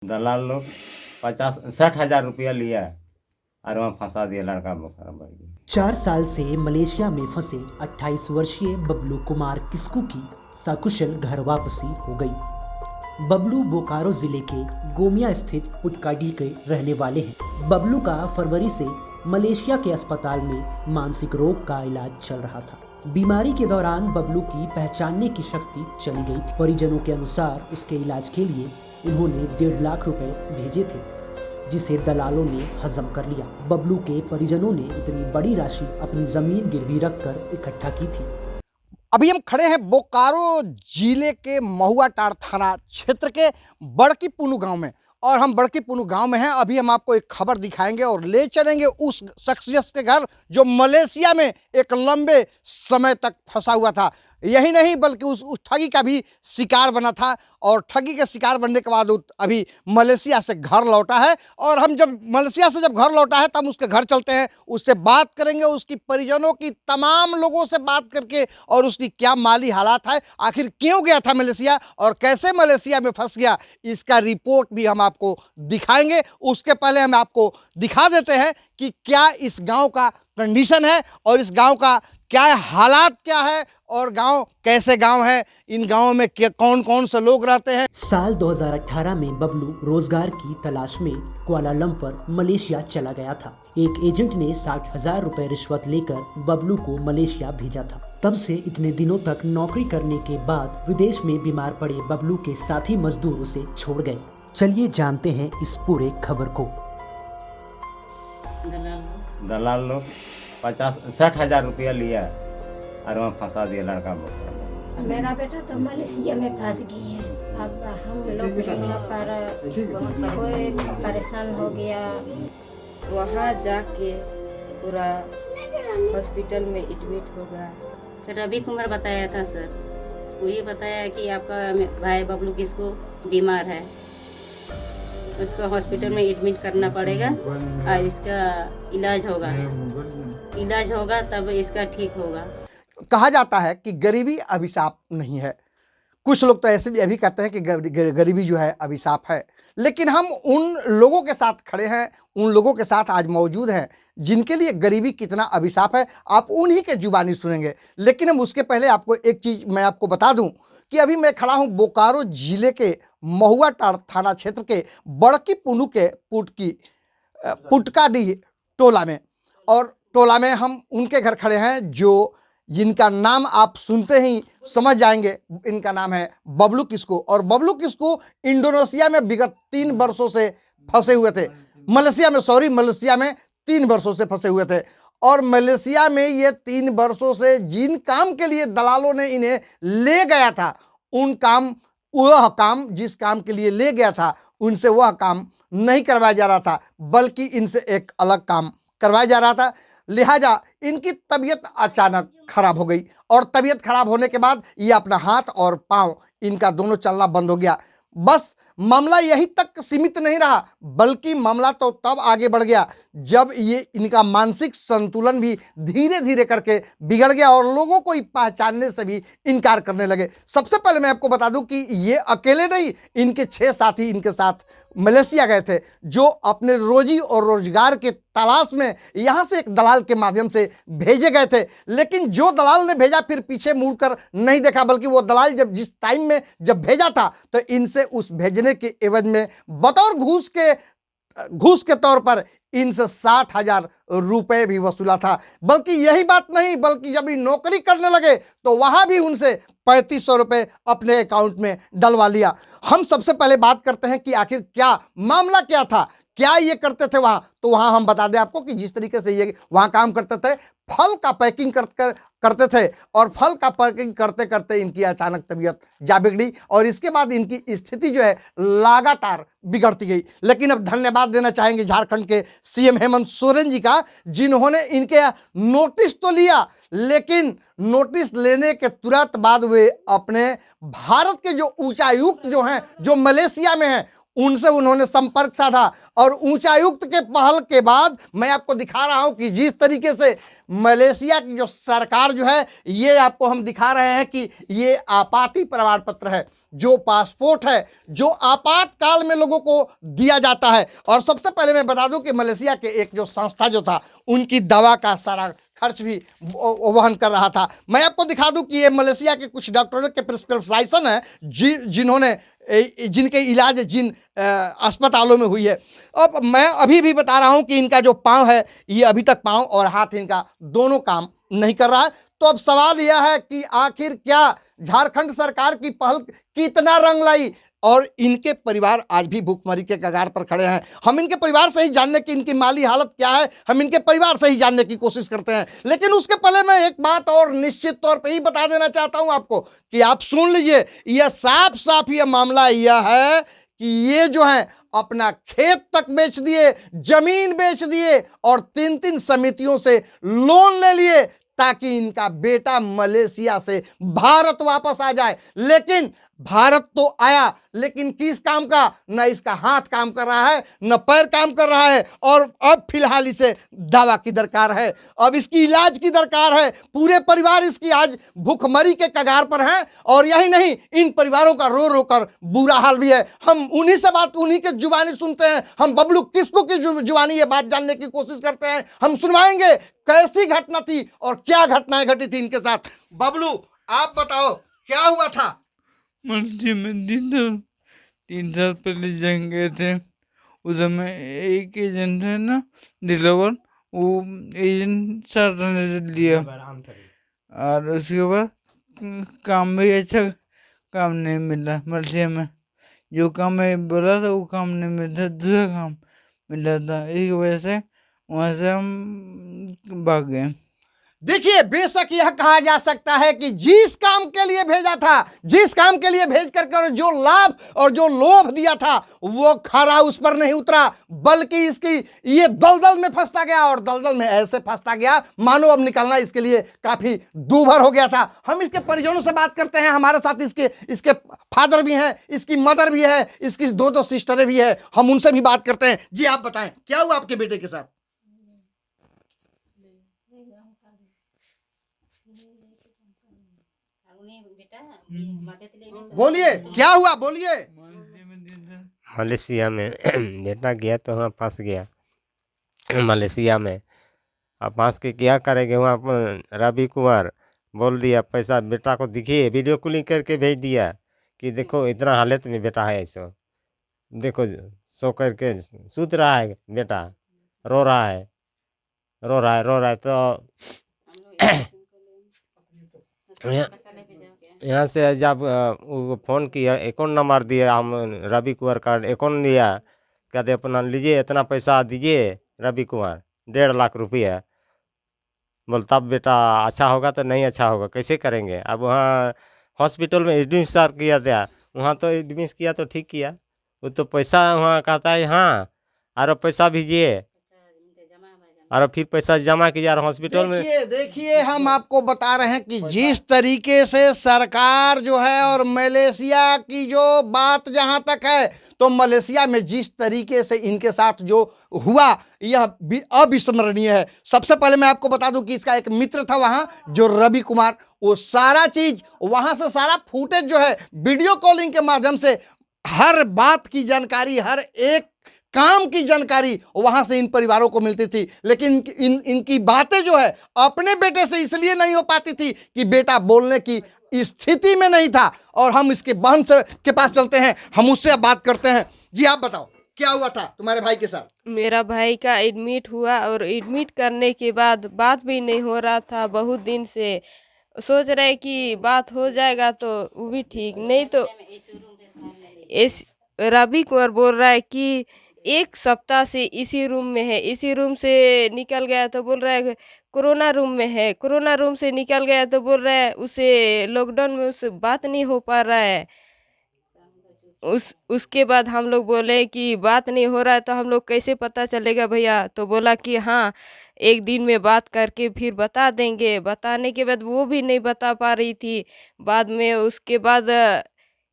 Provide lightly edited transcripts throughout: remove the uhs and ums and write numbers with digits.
दलाल लोग 50-60 हज़ार रुपया लिया और वहाँ फंसा दिया, लड़का बोखरा बढ़ गया। 4 साल से मलेशिया में फंसे 28 वर्षीय बबलू कुमार किस्कू की सकुशल घर वापसी हो गई। बबलू बोकारो जिले के गोमिया स्थित पुटकाडी के रहने वाले हैं। बबलू का फरवरी से मलेशिया के अस्पताल में मानसिक रोग का इलाज चल रहा था। बीमारी के दौरान बबलू की पहचानने की शक्ति चली गई थी। परिजनों के अनुसार उसके इलाज के लिए उन्होंने 1.5 लाख रुपए भेजे थे, जिसे दलालों ने हजम कर लिया। बबलू के परिजनों ने इतनी बड़ी राशि अपनी जमीन गिरवी रखकर इकट्ठा की थी। अभी हम खड़े हैं बोकारो जिले के महुआटांड़ थाना क्षेत्र के बड़की पुनू गांव में, और हम बड़की पुनू गांव में हैं। अभी हम आपको एक खबर दिखाएंगे और ले चलेंगे उस शख्सियत के घर जो मलेशिया में एक लंबे समय तक फंसा हुआ था। यही नहीं बल्कि उस ठगी का भी शिकार बना था, और ठगी के शिकार बनने के बाद अभी मलेशिया से घर लौटा है। और हम जब मलेशिया से जब घर लौटा है तब उसके घर चलते हैं, उससे बात करेंगे, उसकी परिजनों की तमाम लोगों से बात करके, और उसकी क्या माली हालात है, आखिर क्यों गया था मलेशिया और कैसे मलेशिया में फंस गया, इसका रिपोर्ट भी हम आपको दिखाएंगे। उसके पहले हम आपको दिखा देते हैं कि क्या इस गाँव का कंडीशन है और इस गाँव का क्या हालात क्या है, और गांव कैसे गांव है, इन गांवों में कौन कौन से लोग रहते हैं। साल 2018 में बबलू रोजगार की तलाश में कुआलालंपुर मलेशिया चला गया था। एक एजेंट ने 60,000 रुपए रिश्वत लेकर बबलू को मलेशिया भेजा था। तब से इतने दिनों तक नौकरी करने के बाद विदेश में बीमार पड़े बबलू के साथी मजदूर उसे छोड़ गए। चलिए जानते हैं इस पूरे खबर को। दलाल लोग 50-60 हज़ार रुपया लिया और वहाँ फंसा दिया, लड़का बोखरा। मेरा बेटा तो मलेशिया में फंस गई है। अब हम लोग यहाँ पर कोई परेशान हो गया। वहाँ जाके पूरा हॉस्पिटल में एडमिट होगा। सर रवि कुमार बताया था सर, वो ये बताया कि आपका भाई बबलू किसको बीमार है, उसको हॉस्पिटल में एडमिट करना पड़ेगा और इसका इलाज होगा तब इसका ठीक होगा। कहा जाता है कि गरीबी अभिशाप नहीं है। कुछ लोग तो ऐसे भी अभी कहते हैं कि गरीबी जो है अभिशाप है, लेकिन हम उन लोगों के साथ खड़े हैं, उन लोगों के साथ आज मौजूद हैं जिनके लिए गरीबी कितना अभिशाप है, आप उन्हीं के जुबानी सुनेंगे। लेकिन हम उसके पहले आपको एक चीज़ मैं आपको बता दूं कि अभी मैं खड़ा हूं बोकारो जिले के महुआटांड़ थाना क्षेत्र के बड़की पुनू के पुटकाडी टोला में, और टोला में हम उनके घर खड़े हैं जिनका नाम आप सुनते ही समझ जाएंगे। इनका नाम है बबलू किस्कू, और बबलू किस्कू इंडोनेशिया में विगत 3 वर्षों से फंसे हुए थे। मलेशिया में 3 वर्षों से फंसे हुए थे, और मलेशिया में ये 3 वर्षों से जिन काम के लिए दलालों ने इन्हें ले गया था, वह काम जिस काम के लिए ले गया था उनसे वह काम नहीं करवाया जा रहा था, बल्कि इनसे एक अलग काम करवाया जा रहा था। लिहाजा इनकी तबीयत अचानक खराब हो गई, और तबीयत खराब होने के बाद ये अपना हाथ और पांव इनका दोनों चलना बंद हो गया। बस मामला यही तक सीमित नहीं रहा, बल्कि मामला तो तब आगे बढ़ गया जब ये इनका मानसिक संतुलन भी धीरे धीरे करके बिगड़ गया, और लोगों को पहचानने से भी इनकार करने लगे। सबसे पहले मैं आपको बता दूं कि ये अकेले नहीं, इनके 6 साथी इनके साथ मलेशिया गए थे, जो अपने रोजी और रोजगार के तलाश में यहाँ से एक दलाल के माध्यम से भेजे गए थे। लेकिन जो दलाल ने भेजा फिर पीछे मुड़कर नहीं देखा, बल्कि वो दलाल जिस टाइम में जब भेजा था तो इनसे उस भेजने के एवज में बतौर घूस के तौर पर इनसे 60,000 रुपए भी वसूला था। बल्कि यही बात नहीं, बल्कि जब ये नौकरी करने लगे तो वहां भी उनसे 3500 रुपए अपने अकाउंट में डलवा लिया। हम सबसे पहले बात करते हैं कि आखिर क्या मामला क्या था, क्या ये करते थे वहां। तो वहां हम बता दें आपको कि जिस तरीके से ये वहां काम करते थे, फल का पैकिंग करते थे, और फल का पैकिंग करते करते इनकी अचानक तबीयत जा बिगड़ी, और इसके बाद इनकी स्थिति जो है लगातार बिगड़ती गई। लेकिन अब धन्यवाद देना चाहेंगे झारखंड के सीएम हेमंत सोरेन जी का, जिन्होंने इनके नोटिस तो लिया, लेकिन नोटिस लेने के तुरंत बाद वे अपने भारत के जो उच्चायुक्त जो हैं, जो मलेशिया में हैं, उनसे उन्होंने संपर्क साधा और उच्चायुक्त के पहल के बाद मैं आपको दिखा रहा हूं कि जिस तरीके से मलेशिया की जो सरकार जो है, ये आपको हम दिखा रहे हैं कि ये आपाती प्रमाण पत्र है, जो पासपोर्ट है, जो आपातकाल में लोगों को दिया जाता है। और सबसे पहले मैं बता दूं कि मलेशिया के एक जो संस्था जो था, उनकी दवा का सारा खर्च भी वहन कर रहा था। मैं आपको दिखा दूं कि ये मलेशिया के कुछ डॉक्टरों के प्रिस्क्रिप्शन है जिन्होंने जिनके इलाज जिन अस्पतालों में हुई है। अब मैं अभी भी बता रहा हूं कि इनका जो पाँव है, ये अभी तक पाँव और हाथ इनका दोनों काम नहीं कर रहा है। तो अब सवाल यह है कि आखिर क्या झारखंड सरकार की पहल कितना रंग लाई, और इनके परिवार आज भी भूखमरी के कगार पर खड़े हैं। हम इनके परिवार से ही जानने की, इनकी माली हालत क्या है, हम इनके परिवार से ही जानने की कोशिश करते हैं। लेकिन उसके पहले मैं एक बात और निश्चित तौर पे ही बता देना चाहता हूं आपको कि आप सुन लीजिए, यह साफ साफ यह मामला यह है कि ये जो है अपना खेत तक बेच दिए, जमीन बेच दिए और 3-3 समितियों से लोन ले लिए ताकि इनका बेटा मलेशिया से भारत वापस आ जाए। लेकिन भारत तो आया, लेकिन किस काम का? न इसका हाथ काम कर रहा है, न पैर काम कर रहा है, और अब फिलहाल इसे दवा की दरकार है, अब इसकी इलाज की दरकार है। पूरे परिवार इसकी आज भूखमरी के कगार पर हैं। और यही नहीं, इन परिवारों का रो रो कर बुरा हाल भी है। हम उन्हीं से बात, उन्हीं के जुबानी सुनते हैं। हम बबलू किस्कू की जुबानी ये बात जानने की कोशिश करते हैं। हम सुनवाएंगे कैसी घटना थी और क्या घटनाएं घटी थी इनके साथ। बबलू, आप बताओ क्या हुआ था? मर्जी में 3 साल पहले जंग गए थे। उधर में एक एजेंट है ना, डिलीवर, वो एजेंट 7 रहने से लिया, और उसके बाद काम भी अच्छा काम नहीं मिला मलेशिया में। जो काम मैं बोला था वो काम नहीं मिला, दूसरा काम मिला था। इस वजह से वहाँ से हम भाग गए। देखिए, बेशक यह कहा जा सकता है कि जिस काम के लिए भेजा था, जिस काम के लिए भेज कर जो लाभ और जो लोभ दिया था, वो खरा उस पर नहीं उतरा, बल्कि इसकी ये दलदल में फंसता गया, और दलदल में ऐसे फंसता गया मानो अब निकलना इसके लिए काफी दूभर हो गया था। हम इसके परिजनों से बात करते हैं। हमारे साथ इसके फादर भी हैं, इसकी मदर भी है, इसकी 2 सिस्टरें भी है। हम उनसे भी बात करते हैं। जी, आप बताएं क्या हुआ आपके बेटे के साथ? बोलिए, क्या हुआ, बोलिए। मलेशिया में बेटा गया तो वहाँ फंस गया मलेशिया में। अब फंस के क्या करेंगे वहाँ पर? रवि कुमार बोल दिया पैसा बेटा को दिखिए, वीडियो कॉलिंग करके भेज दिया कि देखो इतना हालत में बेटा है, ऐसा देखो, सो करके सूत रहा है बेटा, रो रहा है, रो रहा है। तो यहाँ से जब वो फ़ोन किया, अकाउंट नंबर दिया, हम रवि कुमार का अकाउंट लिया, कहते अपना लीजिए, इतना पैसा दीजिए रवि कुमार, 1.5 लाख रुपया। बोल तब बेटा अच्छा होगा तो नहीं अच्छा होगा, कैसे करेंगे? अब वहाँ हॉस्पिटल में एडमिट किया था, वहाँ तो एडमिट किया तो ठीक किया, वो तो पैसा वहाँ कहता है हाँ, और पैसा भेजिए, और फिर पैसा जमा किया हॉस्पिटल में। देखिए, हम आपको बता रहे हैं कि जिस तरीके से सरकार जो है, और मलेशिया की जो बात जहां तक है, तो मलेशिया में जिस तरीके से इनके साथ जो हुआ, यह अविस्मरणीय है। सबसे पहले मैं आपको बता दूं कि इसका एक मित्र था वहां, जो रवि कुमार, वो सारा चीज वहां से, सारा फुटेज जो है, वीडियो कॉलिंग के माध्यम से हर बात की जानकारी, हर एक काम की जानकारी वहां से इन परिवारों को मिलती थी। लेकिन इनकी बातें जो है अपने बेटे से इसलिए नहीं हो पाती थी कि बेटा बोलने की स्थिति में नहीं था। और हम इसके बहन से के पास चलते हैं, हम उससे बात करते हैं। जी, आप बताओ क्या हुआ था तुम्हारे भाई के साथ? मेरा भाई का एडमिट हुआ, और एडमिट करने के बाद बात भी नहीं हो रहा था। बहुत दिन से सोच रहे कि बात हो जाएगा तो वो भी ठीक नहीं। तो इस रवि कुमार बोल रहा है कि 1 सप्ताह से इसी रूम में है, इसी रूम से निकल गया तो बोल रहा है कोरोना रूम में है, कोरोना रूम से निकल गया तो बोल रहा है उसे लॉकडाउन में उससे बात नहीं हो पा रहा है। उसके बाद हम लोग बोले कि बात नहीं हो रहा है तो हम लोग कैसे पता चलेगा भैया? तो बोला कि हाँ, 1 दिन में बात करके फिर बता देंगे। बताने के बाद वो भी नहीं बता पा रही थी। बाद में उसके बाद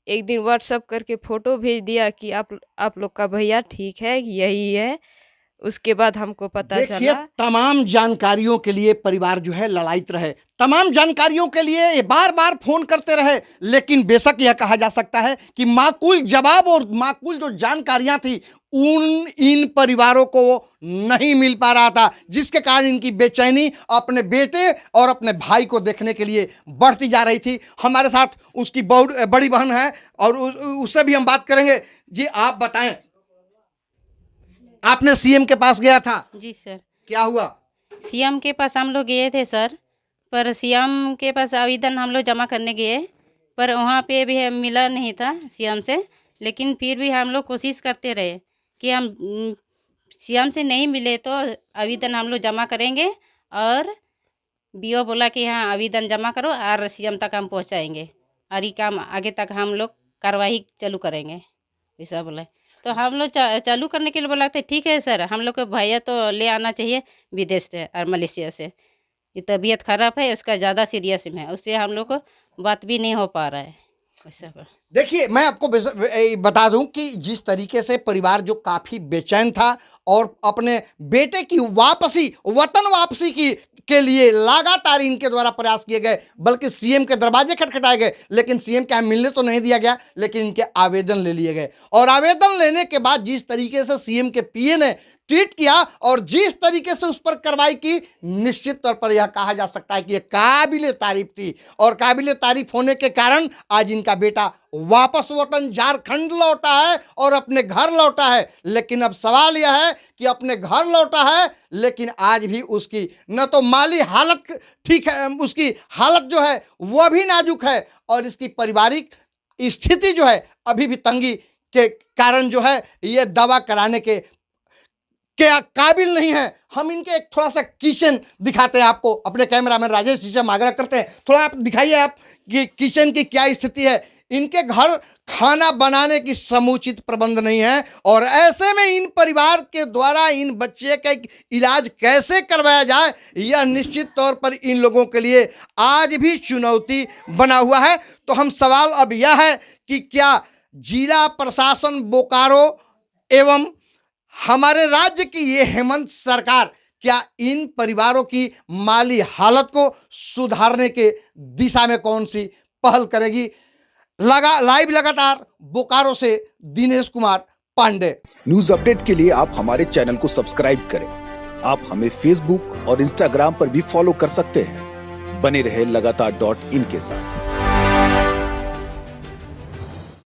एक दिन व्हाट्सअप करके फ़ोटो भेज दिया कि आप लोग का भैया ठीक है, यही है। उसके बाद हमको पता देखिए, चला। तमाम जानकारियों के लिए परिवार जो है ललायित रहे, तमाम जानकारियों के लिए ये बार बार फोन करते रहे, लेकिन बेशक यह कहा जा सकता है कि माकूल जवाब और माकूल जो जानकारियां थी इन परिवारों को नहीं मिल पा रहा था, जिसके कारण इनकी बेचैनी अपने बेटे और अपने भाई को देखने के लिए बढ़ती जा रही थी। हमारे साथ उसकी बड़ी बहन है और उससे भी हम बात करेंगे। जी, आप बताएं, आपने सीएम के पास गया था? जी सर। क्या हुआ? सीएम के पास हम लोग गए थे सर, पर सीएम के पास आवेदन हम लोग जमा करने गए, पर वहाँ पे भी मिला नहीं था सीएम से। लेकिन फिर भी हम लोग कोशिश करते रहे कि हम सीएम से नहीं मिले तो आवेदन हम लोग जमा करेंगे, और बीओ बोला कि हाँ आवेदन जमा करो और सीएम तक हम पहुँचाएंगे और ये काम आगे तक हम लोग कार्रवाई चालू करेंगे, ऐसा बोला। तो हम लोग चालू करने के लिए बोला था, ठीक है सर, हम लोग को भैया तो ले आना चाहिए विदेश से और मलेशिया से, ये तबीयत खराब है, उसका ज़्यादा सीरियस में है, उससे हम लोग को बात भी नहीं हो पा रहा है वैसा। देखिए, मैं आपको बता दूं कि जिस तरीके से परिवार जो काफ़ी बेचैन था और अपने बेटे की वापसी, वतन वापसी के लिए लगातार इनके द्वारा प्रयास किए गए, बल्कि सीएम के दरवाजे खटखटाए गए, लेकिन सीएम के यहाँ मिलने तो नहीं दिया गया, लेकिन इनके आवेदन ले लिए गए। और आवेदन लेने के बाद जिस तरीके से सीएम के पीए ने ट्वीट किया और जिस तरीके से उस पर कार्रवाई की, निश्चित तौर पर यह कहा जा सकता है कि यह काबिले तारीफ थी, और काबिले तारीफ होने के कारण आज इनका बेटा वापस वतन झारखंड लौटा है और अपने घर लौटा है। लेकिन अब सवाल यह है कि अपने घर लौटा है, लेकिन आज भी उसकी न तो माली हालत ठीक है, उसकी हालत जो है वह भी नाजुक है, और इसकी पारिवारिक स्थिति जो है अभी भी तंगी के कारण जो है ये दवा कराने के काबिल नहीं है। हम इनके एक थोड़ा सा किचन दिखाते हैं आपको, अपने कैमरामैन राजेश जी से हम आग्रह करते हैं, थोड़ा आप दिखाइए आप कि किचन की क्या स्थिति है। इनके घर खाना बनाने की समुचित प्रबंध नहीं है, और ऐसे में इन परिवार के द्वारा इन बच्चे का इलाज कैसे करवाया जाए, यह निश्चित तौर पर इन लोगों के लिए आज भी चुनौती बना हुआ है। तो हम सवाल अब यह है कि क्या जिला प्रशासन बोकारो एवं हमारे राज्य की ये हेमंत सरकार क्या इन परिवारों की माली हालत को सुधारने के दिशा में कौन सी पहल करेगी? लाइव लगातार बोकारो से दिनेश कुमार पांडे। न्यूज अपडेट के लिए आप हमारे चैनल को सब्सक्राइब करें। आप हमें फेसबुक और इंस्टाग्राम पर भी फॉलो कर सकते हैं। बने रहे लगातार.in के साथ।